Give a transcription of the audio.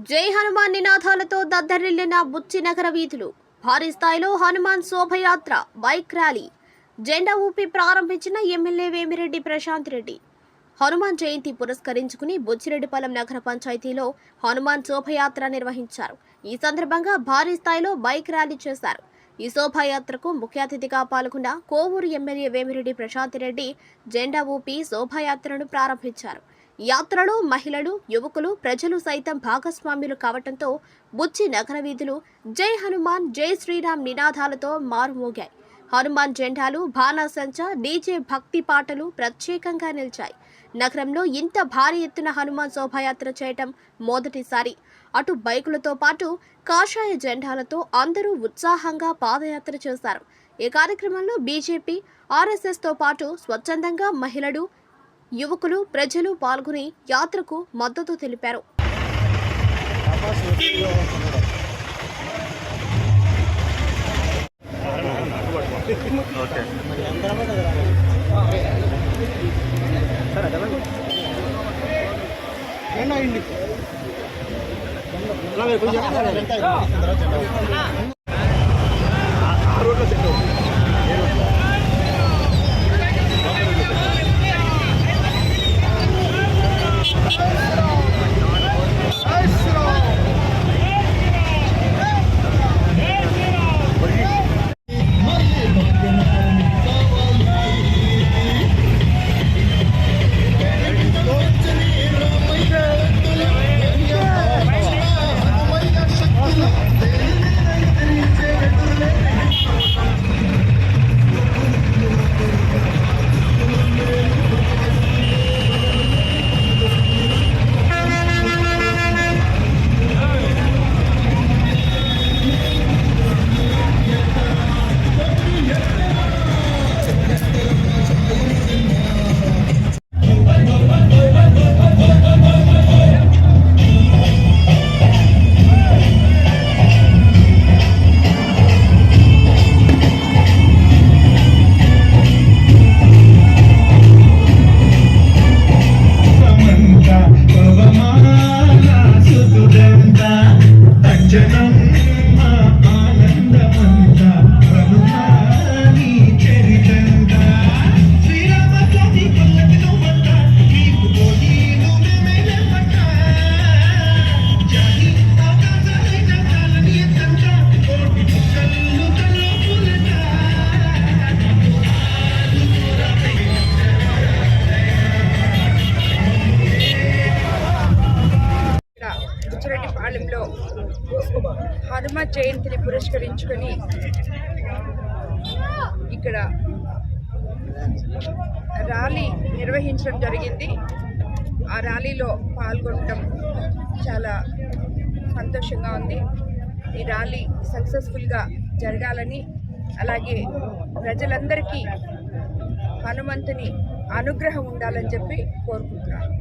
జై హనుమాన్ నినాదాలతో దద్దరిల్లిన బుచ్చి నగర వీధులు. భారీ స్థాయిలో హనుమాన్ శోభయాత్ర, బైక్ ర్యాలీ, జెండా ఊపి ప్రారంభించిన ఎమ్మెల్యే వేమిరెడ్డి ప్రశాంత్ రెడ్డి. హనుమాన్ జయంతి పురస్కరించుకుని బుచ్చిరెడ్డిపాలెం నగర పంచాయతీలో హనుమాన్ శోభయాత్ర నిర్వహించారు. ఈ సందర్భంగా భారీ స్థాయిలో బైక్ ర్యాలీ చేశారు. ఈ శోభాయాత్రకు ముఖ్య అతిథిగా పాల్గొన్న కోవూరు ఎమ్మెల్యే వేమిరెడ్డి ప్రశాంత్ రెడ్డి జెండా ఊపి శోభాయాత్రను ప్రారంభించారు. యాత్రలో మహిళలు, యువకులు, ప్రజలు సైతం భాగస్వామ్యులు కావడంతో బుచ్చి నగర వీధులు జై హనుమాన్, జై శ్రీరామ్ నినాదాలతో మారుమోగాయి. హనుమాన్ జెండాలు, బాణాసంచ, డీజే భక్తి పాటలు ప్రత్యేకంగా నిలిచాయి. నగరంలో ఇంత భారీ ఎత్తున హనుమాన్ శోభాయాత్ర చేయటం మొదటిసారి. అటు బైకులతో పాటు కాషాయ జెండాలతో అందరూ ఉత్సాహంగా పాదయాత్ర చేశారు. ఈ కార్యక్రమంలో బీజేపీ, ఆర్ఎస్ఎస్తో పాటు స్వచ్ఛందంగా మహిళలు, యువకులు, ప్రజలు పాల్గొని యాత్రకు మద్దతు తెలిపారు. బుచ్చిరెడ్డిపాలెంలో హనుమాన్ జయంతిని పురస్కరించుకొని ఇక్కడ ర్యాలీ నిర్వహించడం జరిగింది. ఆ ర్యాలీలో పాల్గొనడం చాలా సంతోషంగా ఉంది. ఈ ర్యాలీ సక్సెస్ఫుల్గా జరగాలని, అలాగే ప్రజలందరికీ హనుమంతుని అనుగ్రహం ఉండాలని చెప్పి కోరుకుంటున్నాను.